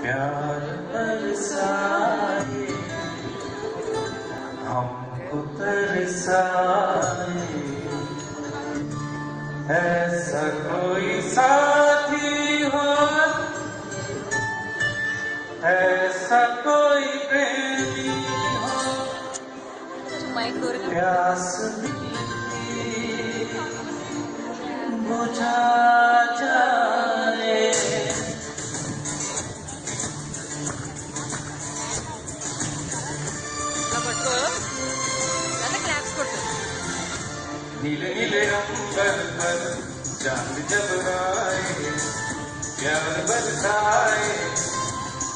प्यार बरसाए हमको तरसाए, ऐसा कोई साथी हो, ऐसा कोई प्रेमी हो, प्यास बुझा जाए। नीले नीले अंबर पर चांद जब आए, प्यार बरसाए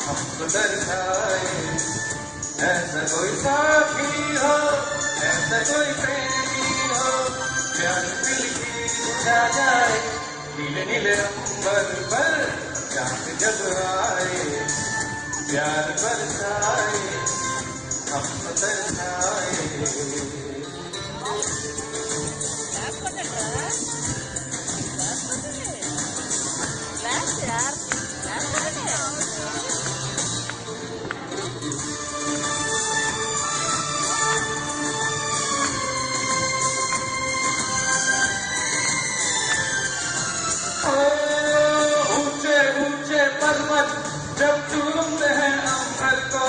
हमको दर्शाए, ऐसा कोई साथी हो, ऐसा कोई प्रेमी हो, प्यार दिल की बुझा जाए। नीले नीले अंबर पर चांद जब आए, प्यार बरसाए हमको दर्शाए। ऊंचे ऊंचे पर्वत जब चूमते हैं अंबर को,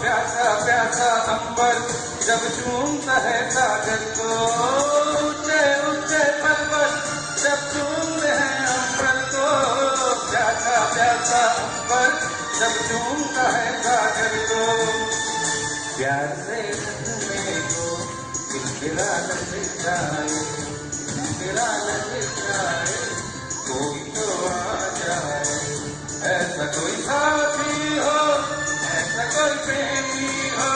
प्यासा प्यासा अंबर जब चूमता है सागर को। ऊंचे ऊंचे पर्वत जब चूमते हैं अंबर को, प्यासा प्यासा अंबर जब चूमता है सागर को। प्यार से मेरे को खिलखिला लग जाए, खिलखिला लग जाए, कोई तो आ जाए। ऐसा कोई साथी हो, ऐसा कोई प्रेमी हो,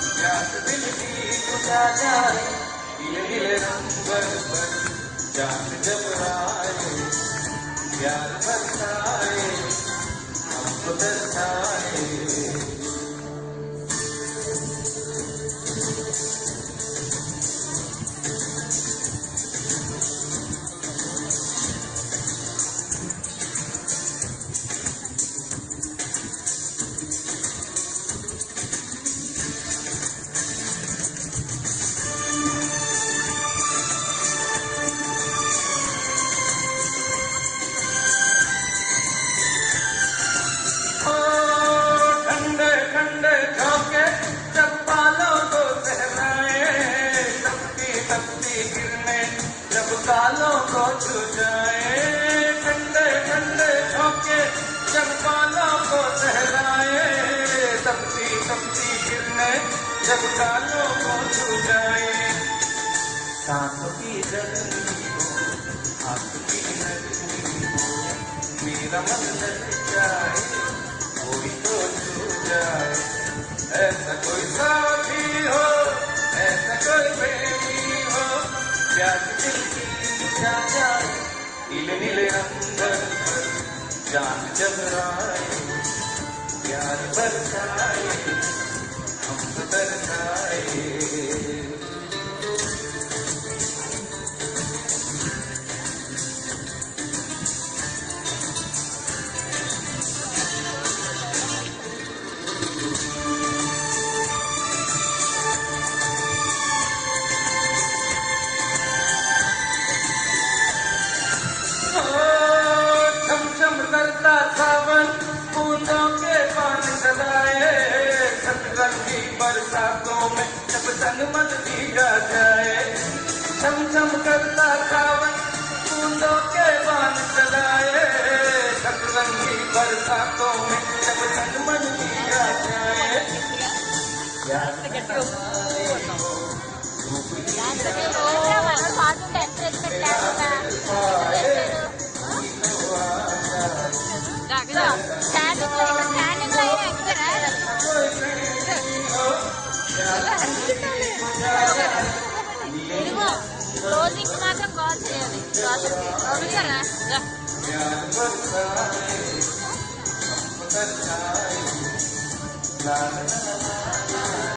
प्यास दिल की बुझा जाए। नीले नीले अंबर पर चांद जब आए, प्यार बरसाए हमको दर्शाए। कालों को छू जाए, ठंडे ठंडे झोंके जब बालों को सहलाए, तपती तपती किरणें जब कालों को छू जाए। सांसों की जल्दी हो, आंख की नरमी हो, मेरा मन लग जाए, कोई तो छू जाए। ऐसा कोई साथी हो, ऐसा कोई प्रेमी हो, प्यार दिल की बुझा जाए। नीले नीले अंबर पर चांद जब आए, प्यार बरसाए हमको दर्शाए। करता सावन बूंदों के पानी सदाए, सतरंगी बरसातों में जब तन मन भीगा जाए। छम छम करता सावन बूंदों के पानी सदाए, सतरंगी बरसातों में जब तन मन भीगा जाए। క్లోజింగ్ మాత్రం కాల్ చేయాలి. La la la la